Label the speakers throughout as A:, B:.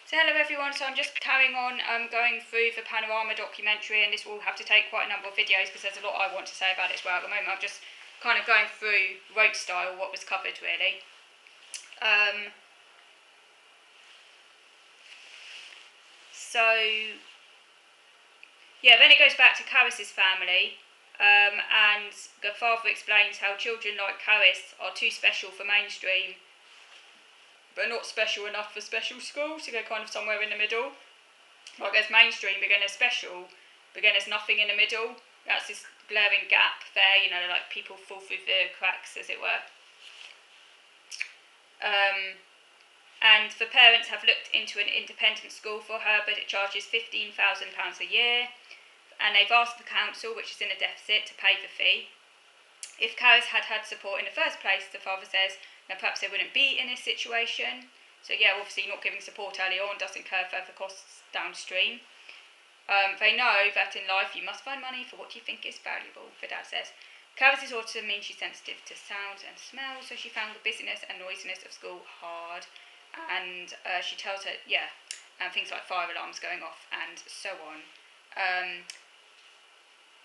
A: So hello everyone, so I'm just carrying on going through the Panorama documentary, and this will have to take quite a number of videos because there's a lot I want to say about it as well. At the moment I'm just kind of going through rote style what was covered really. Then it goes back to Caris's family, and the father explains how children like Caris are too special for mainstream but not special enough for special schools, so they're kind of somewhere in the middle. Like there's mainstream, but then there's special, but then there's nothing in the middle. That's this glaring gap there, you know, like people fall through the cracks, as it were. And the parents have looked into an independent school for her, but it charges £15,000 a year, and they've asked the council, which is in a deficit, to pay the fee. If Caris had had support in the first place, the father says, then perhaps they wouldn't be in this situation. So yeah, obviously not giving support early on does incur further costs downstream. They know that in life you must find money for what you think is valuable, the dad says. Caris's autism means she's sensitive to sounds and smells, so she found the busyness and noisiness of school hard. And she tells her, and things like fire alarms going off and so on.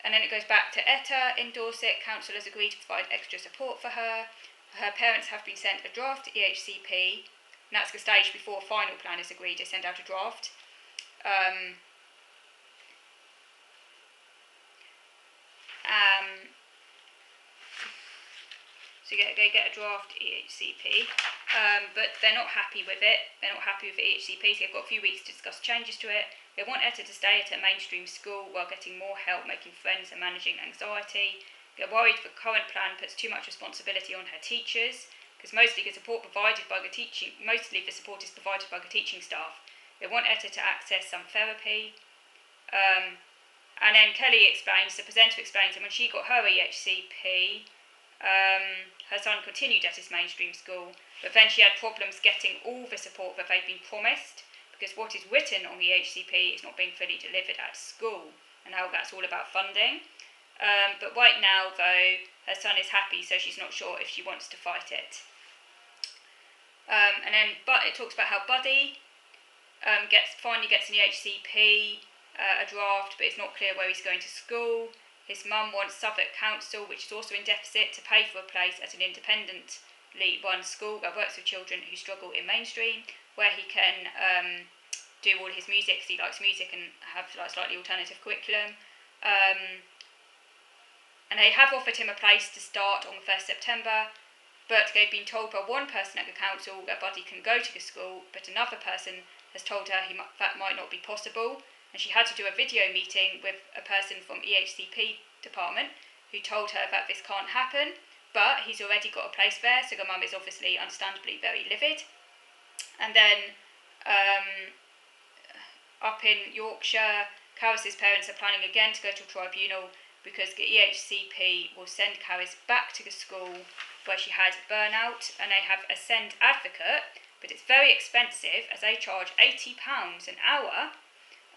A: And then it goes back to Etta in Dorset. Council has agreed to provide extra support for her. Her parents have been sent a draft to EHCP, and that's the stage before a final plan is agreed to send out a draft. So they get a draft EHCP, but they're not happy with it. They're not happy with the EHCP, so they've got a few weeks to discuss changes to it. They want Etta to stay at a mainstream school while getting more help making friends and managing anxiety. They're worried the current plan puts too much responsibility on her teachers, because mostly the support is provided by the teaching staff. They want Etta to access some therapy. And then Kelly explains, the presenter explains, that when she got her EHCP, her son continued at his mainstream school, but then she had problems getting all the support that they'd been promised, because what is written on the EHCP is not being fully delivered at school, and how that's all about funding. But right now, though, her son is happy, so she's not sure if she wants to fight it. But it talks about how Buddy finally gets an EHCP, a draft, but it's not clear where he's going to school. His mum wants Southwark Council, which is also in deficit, to pay for a place at an independently run school that works with children who struggle in mainstream, where he can do all his music, because he likes music, and have like slightly alternative curriculum. And they have offered him a place to start on the 1st September, but they've been told by one person at the council that Buddy can go to the school, but another person has told her that might not be possible, and she had to do a video meeting with a person from EHCP department who told her that this can't happen, but he's already got a place there, so the mum is obviously understandably very livid. And then up in Yorkshire, Caris's parents are planning again to go to a tribunal because the EHCP will send Caris back to the school where she had burnout, and they have a send advocate, but it's very expensive as they charge £80 an hour,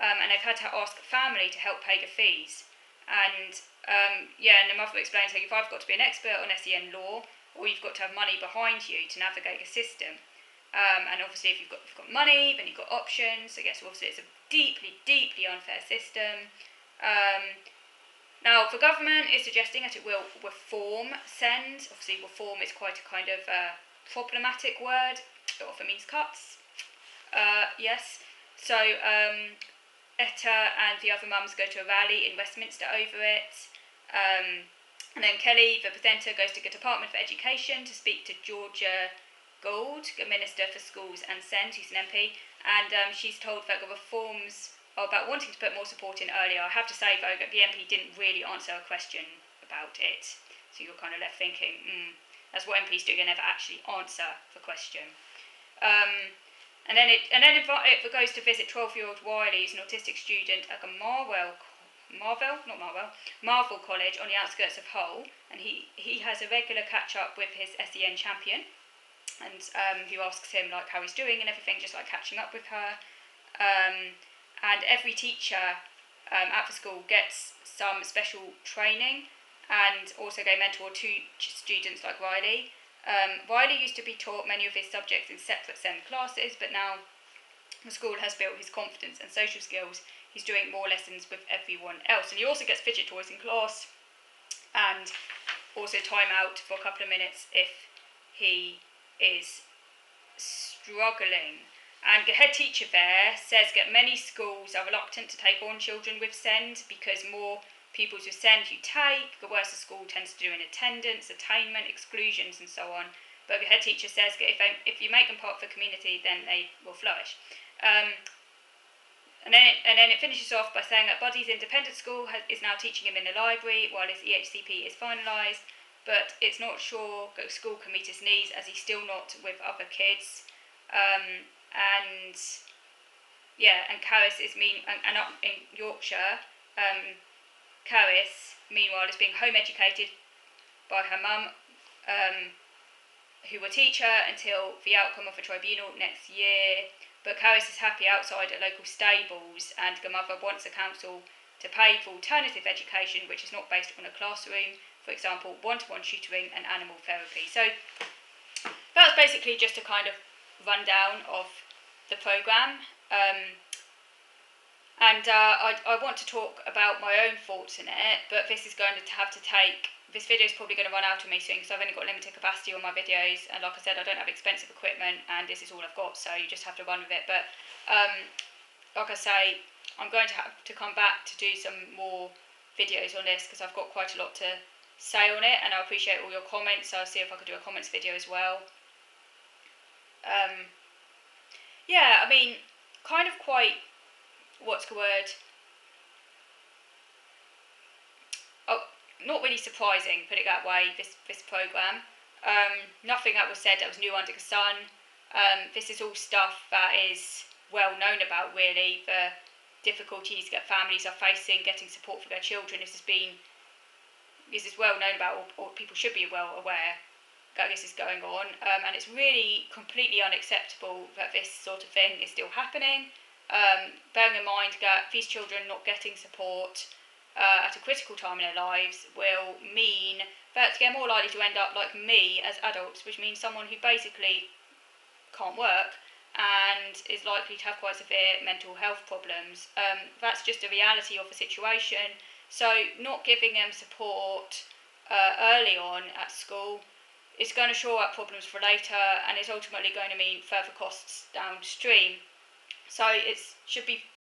A: and they've had to ask family to help pay the fees. And and the mother explains how you've either got to be an expert on SEN law, or you've got to have money behind you to navigate the system. And obviously if you've got money, then you've got options. So I guess obviously it's a deeply, deeply unfair system. Now, the government is suggesting that it will reform SEND. Obviously, reform is quite a kind of problematic word. It often means cuts. Yes. So, Etta and the other mums go to a rally in Westminster over it. And then Kelly, the presenter, goes to the Department for Education to speak to Georgia Gould, the Minister for Schools and SEND, who's an MP. And she's told that the reforms about wanting to put more support in earlier. I have to say, though, that the MP didn't really answer a question about it. So you're kind of left thinking, that's what MPs do, they never actually answer the question. And then it goes to visit 12-year-old Wiley, who's an autistic student at the Marvel College on the outskirts of Hull, and he has a regular catch-up with his SEN champion, and who asks him like how he's doing and everything, just like catching up with her. And every teacher at the school gets some special training, and also they mentor two students like Riley. Riley used to be taught many of his subjects in separate SEND classes, but now the school has built his confidence and social skills. He's doing more lessons with everyone else. And he also gets fidget toys in class and also time out for a couple of minutes if he is struggling. And the head teacher there says that many schools are reluctant to take on children with SEND because more pupils with SEND you take, the worse the school tends to do in attendance, attainment, exclusions and so on. But the head teacher says that if you make them part of the community, then they will flourish. And then it finishes off by saying that Buddy's independent school is now teaching him in the library while his EHCP is finalised, but it's not sure that the school can meet his needs as he's still not with other kids. And Caris is and up in Yorkshire, Caris meanwhile is being home educated by her mum, who will teach her until the outcome of the tribunal next year. But Caris is happy outside at local stables, and the mother wants the council to pay for alternative education which is not based on a classroom, for example, one-to-one tutoring and animal therapy. So that was basically just a kind of rundown of the programme. I want to talk about my own thoughts in it, but this is going to have to take... This video is probably going to run out of me soon because I've only got limited capacity on my videos, and like I said, I don't have expensive equipment and this is all I've got, so you just have to run with it. But like I say, I'm going to have to come back to do some more videos on this because I've got quite a lot to say on it, and I appreciate all your comments, so I'll see if I could do a comments video as well. Yeah, I mean, kind of quite, what's the word? Oh, not really surprising, put it that way, this programme. Nothing that was said that was new under the sun. This is all stuff that is well known about, really. The difficulties that families are facing getting support for their children. This is well known about, or people should be well aware that this is going on, and it's really completely unacceptable that this sort of thing is still happening. Bearing in mind that these children not getting support at a critical time in their lives will mean that they're more likely to end up like me as adults, which means someone who basically can't work and is likely to have quite severe mental health problems. That's just a reality of the situation. So not giving them support early on at school is going to shore up problems for later, and it's ultimately going to mean further costs downstream. So it should be